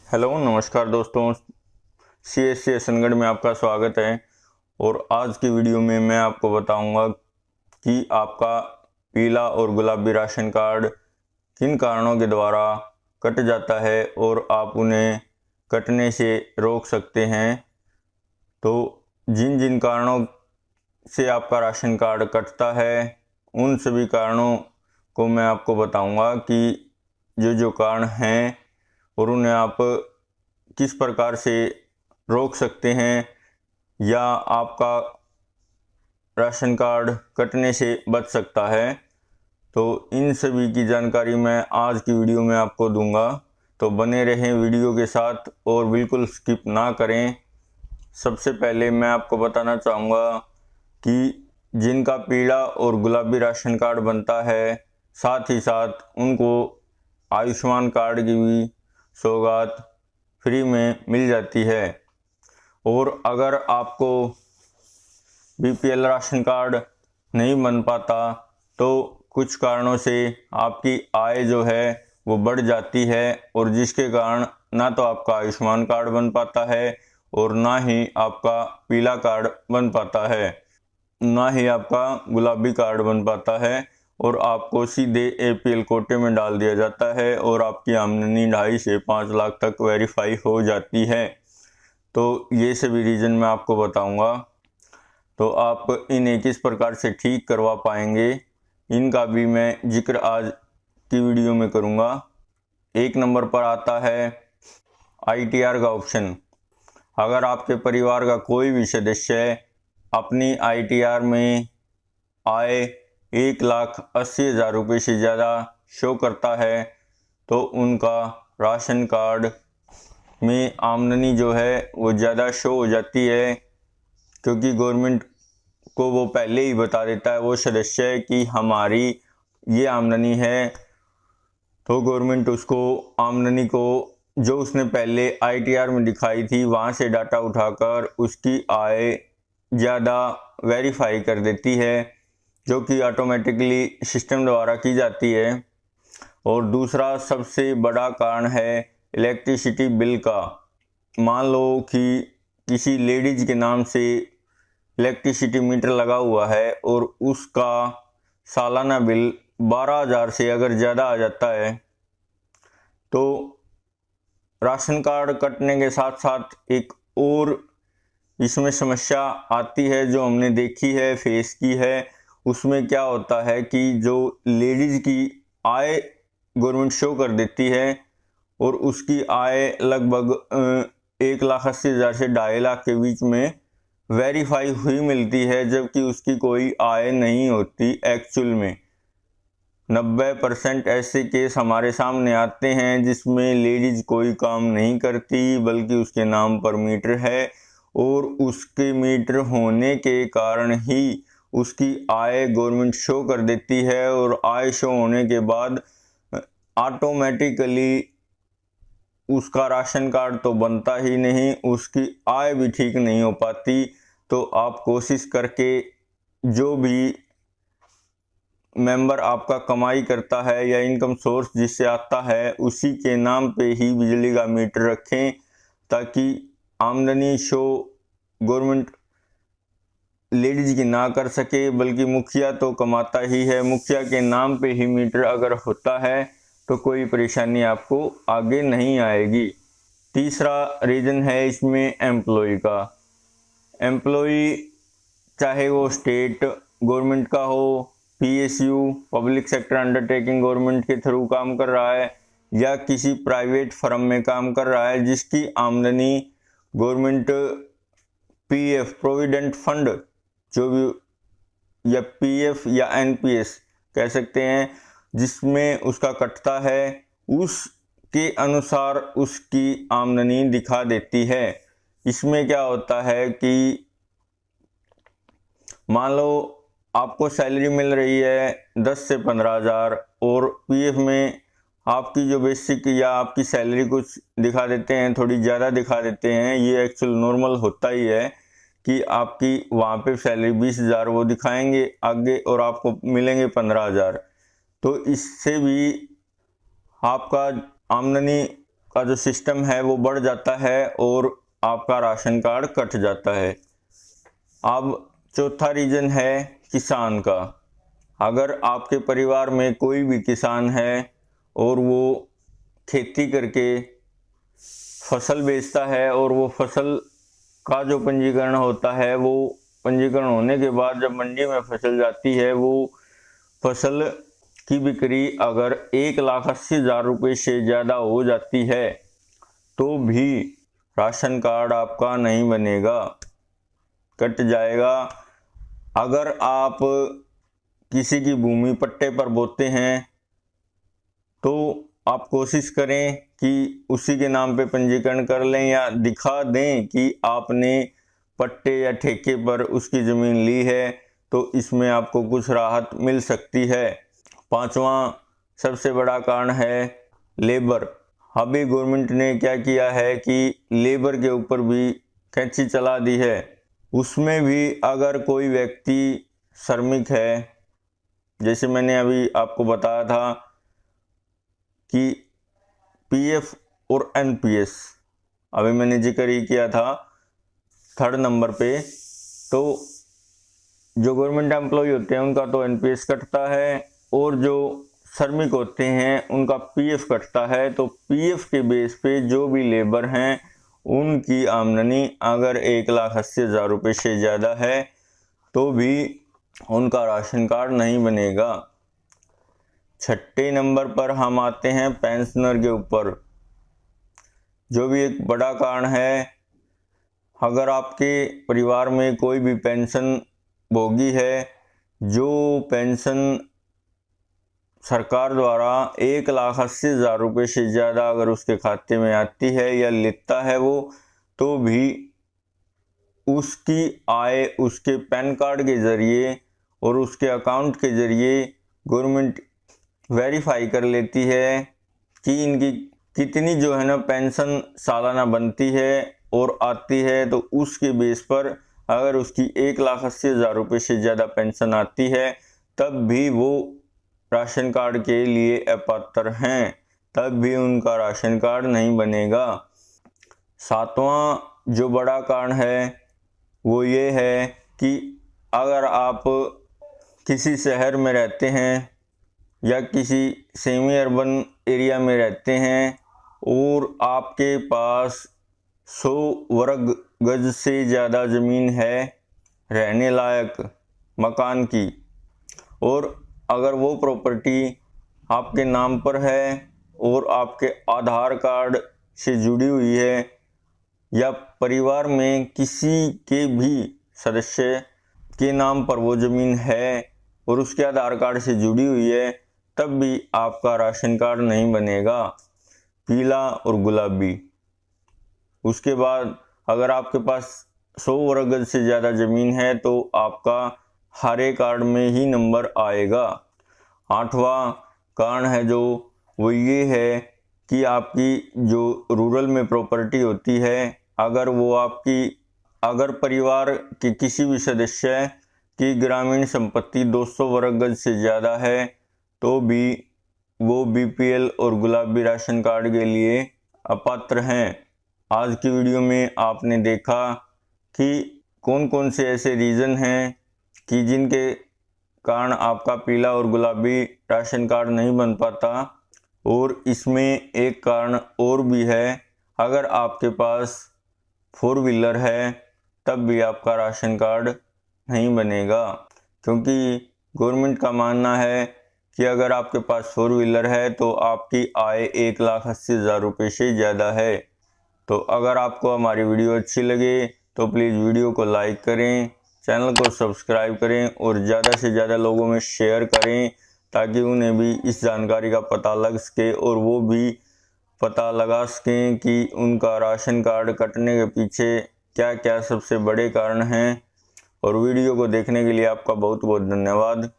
Hello नमस्कार दोस्तों, CSC Hasangarh में आपका स्वागत है। और आज की वीडियो में मैं आपको बताऊंगा कि आपका पीला और गुलाबी राशन कार्ड किन कारणों के द्वारा कट जाता है और आप उन्हें कटने से रोक सकते हैं। तो जिन जिन कारणों से आपका राशन कार्ड कटता है उन सभी कारणों को मैं आपको बताऊंगा कि जो कारण हैं और उन्हें आप किस प्रकार से रोक सकते हैं या आपका राशन कार्ड कटने से बच सकता है। तो इन सभी की जानकारी मैं आज की वीडियो में आपको दूंगा, तो बने रहें वीडियो के साथ और बिल्कुल स्किप ना करें। सबसे पहले मैं आपको बताना चाहूँगा कि जिनका पीला और गुलाबी राशन कार्ड बनता है, साथ ही साथ उनको आयुष्मान कार्ड की भी सौगात फ्री में मिल जाती है। और अगर आपको BPL राशन कार्ड नहीं बन पाता तो कुछ कारणों से आपकी आय जो है वो बढ़ जाती है, और जिसके कारण ना तो आपका आयुष्मान कार्ड बन पाता है और ना ही आपका पीला कार्ड बन पाता है, ना ही आपका गुलाबी कार्ड बन पाता है, और आपको सीधे APL कोटे में डाल दिया जाता है और आपकी आमदनी 2.5 से 5 लाख तक वेरीफाई हो जाती है। तो ये सभी रीज़न मैं आपको बताऊंगा, तो आप इन्हें किस प्रकार से ठीक करवा पाएंगे इनका भी मैं जिक्र आज की वीडियो में करूंगा। एक नंबर पर आता है ITR का ऑप्शन। अगर आपके परिवार का कोई भी सदस्य अपनी ITR में आय 1,80,000 रुपये से ज़्यादा शो करता है तो उनका राशन कार्ड में आमदनी जो है वो ज़्यादा शो हो जाती है, क्योंकि गवर्नमेंट को वो पहले ही बता देता है वो सदस्य कि हमारी ये आमदनी है। तो गवर्नमेंट उसको आमदनी को जो उसने पहले ITR में दिखाई थी वहाँ से डाटा उठाकर उसकी आय ज़्यादा वेरीफाई कर देती है, जो कि ऑटोमेटिकली सिस्टम द्वारा की जाती है। और दूसरा सबसे बड़ा कारण है इलेक्ट्रिसिटी बिल का। मान लो कि किसी लेडीज के नाम से इलेक्ट्रिसिटी मीटर लगा हुआ है और उसका सालाना बिल 12,000 से अगर ज़्यादा आ जाता है तो राशन कार्ड कटने के साथ साथ एक और इसमें समस्या आती है जो हमने देखी है, फेस की है। उसमें क्या होता है कि जो लेडीज की आय गवर्नमेंट शो कर देती है और उसकी आय लगभग 1,80,000 से 2.5 लाख के बीच में वेरीफाई हुई मिलती है, जबकि उसकी कोई आय नहीं होती एक्चुअल में। 90% ऐसे केस हमारे सामने आते हैं जिसमें लेडीज कोई काम नहीं करती, बल्कि उसके नाम पर मीटर है और उसके मीटर होने के कारण ही उसकी आय गवर्नमेंट शो कर देती है। और आय शो होने के बाद ऑटोमेटिकली उसका राशन कार्ड तो बनता ही नहीं, उसकी आय भी ठीक नहीं हो पाती। तो आप कोशिश करके जो भी मेंबर आपका कमाई करता है या इनकम सोर्स जिससे आता है उसी के नाम पे ही बिजली का मीटर रखें, ताकि आमदनी शो गवर्नमेंट लेडीज की ना कर सके, बल्कि मुखिया तो कमाता ही है। मुखिया के नाम पे ही मीटर अगर होता है तो कोई परेशानी आपको आगे नहीं आएगी। तीसरा रीज़न है इसमें एम्प्लॉय का। एम्प्लॉय चाहे वो स्टेट गवर्नमेंट का हो, PSU public sector undertaking government के थ्रू काम कर रहा है, या किसी प्राइवेट फर्म में काम कर रहा है जिसकी आमदनी गवर्नमेंट PF प्रोविडेंट फंड जो भी या PF या NPS कह सकते हैं जिसमें उसका कटता है, उसके अनुसार उसकी आमदनी दिखा देती है। इसमें क्या होता है कि मान लो आपको सैलरी मिल रही है 10 से 15,000 और PF में आपकी जो बेसिक या आपकी सैलरी कुछ दिखा देते हैं, थोड़ी ज़्यादा दिखा देते हैं। ये एक्चुअल नॉर्मल होता ही है कि आपकी वहाँ पे सैलरी 20,000 वो दिखाएंगे आगे और आपको मिलेंगे 15,000। तो इससे भी आपका आमदनी का जो सिस्टम है वो बढ़ जाता है और आपका राशन कार्ड कट जाता है। अब चौथा रीज़न है किसान का। अगर आपके परिवार में कोई भी किसान है और वो खेती करके फसल बेचता है और वो फसल का जो पंजीकरण होता है, वो पंजीकरण होने के बाद जब मंडी में फसल जाती है, वो फसल की बिक्री अगर 1,80,000 रुपये से ज़्यादा हो जाती है तो भी राशन कार्ड आपका नहीं बनेगा, कट जाएगा। अगर आप किसी की भूमि पट्टे पर बोते हैं तो आप कोशिश करें कि उसी के नाम पे पंजीकरण कर लें या दिखा दें कि आपने पट्टे या ठेके पर उसकी ज़मीन ली है, तो इसमें आपको कुछ राहत मिल सकती है। पांचवा सबसे बड़ा कारण है लेबर। अभी गवर्नमेंट ने क्या किया है कि लेबर के ऊपर भी कैंची चला दी है। उसमें भी अगर कोई व्यक्ति श्रमिक है, जैसे मैंने अभी आपको बताया था कि पीएफ और एनपीएस, अभी मैंने जिक्र ही किया था 3rd नंबर पे, तो जो गवर्नमेंट एम्प्लॉय होते हैं उनका तो एनपीएस कटता है और जो श्रमिक होते हैं उनका पीएफ कटता है। तो पीएफ के बेस पे जो भी लेबर हैं उनकी आमदनी अगर 1,80,000 रुपये से ज़्यादा है तो भी उनका राशन कार्ड नहीं बनेगा। 6ठे नंबर पर हम आते हैं पेंशनर के ऊपर, जो भी एक बड़ा कारण है। अगर आपके परिवार में कोई भी पेंशन भोगी है, जो पेंशन सरकार द्वारा 1,80,000 रुपये से ज़्यादा अगर उसके खाते में आती है या लेता है वो, तो भी उसकी आय उसके पैन कार्ड के ज़रिए और उसके अकाउंट के ज़रिए गवर्नमेंट वेरीफाई कर लेती है कि इनकी कितनी जो है ना पेंशन सालाना बनती है और आती है। तो उसके बेस पर अगर उसकी 1,80,000 रुपये से ज़्यादा पेंशन आती है तब भी वो राशन कार्ड के लिए अपात्र हैं, तब भी उनका राशन कार्ड नहीं बनेगा। 7वां जो बड़ा कारण है वो ये है कि अगर आप किसी शहर में रहते हैं या किसी सेमी अर्बन एरिया में रहते हैं और आपके पास 100 वर्ग गज से ज़्यादा ज़मीन है रहने लायक मकान की, और अगर वो प्रॉपर्टी आपके नाम पर है और आपके आधार कार्ड से जुड़ी हुई है या परिवार में किसी के भी सदस्य के नाम पर वो ज़मीन है और उसके आधार कार्ड से जुड़ी हुई है, तब भी आपका राशन कार्ड नहीं बनेगा, पीला और गुलाबी। उसके बाद अगर आपके पास 100 वर्ग गज से ज़्यादा ज़मीन है तो आपका हरे कार्ड में ही नंबर आएगा। 8वां कारण है जो वो ये है कि आपकी जो रूरल में प्रॉपर्टी होती है, अगर वो आपकी अगर परिवार के किसी भी सदस्य की ग्रामीण संपत्ति 200 वर्ग गज से ज़्यादा है तो भी वो बीपीएल और गुलाबी राशन कार्ड के लिए अपात्र हैं। आज की वीडियो में आपने देखा कि कौन कौन से ऐसे रीज़न हैं कि जिनके कारण आपका पीला और गुलाबी राशन कार्ड नहीं बन पाता, और इसमें एक कारण और भी है, अगर आपके पास 4 व्हीलर है तब भी आपका राशन कार्ड नहीं बनेगा, क्योंकि गवर्नमेंट का मानना है कि अगर आपके पास 4 व्हीलर है तो आपकी आय 1,80,000 रुपये से ज़्यादा है। तो अगर आपको हमारी वीडियो अच्छी लगे तो प्लीज़ वीडियो को लाइक करें, चैनल को सब्सक्राइब करें और ज़्यादा से ज़्यादा लोगों में शेयर करें ताकि उन्हें भी इस जानकारी का पता लग सके और वो भी पता लगा सकें कि उनका राशन कार्ड कटने के पीछे क्या क्या सबसे बड़े कारण हैं। और वीडियो को देखने के लिए आपका बहुत बहुत धन्यवाद।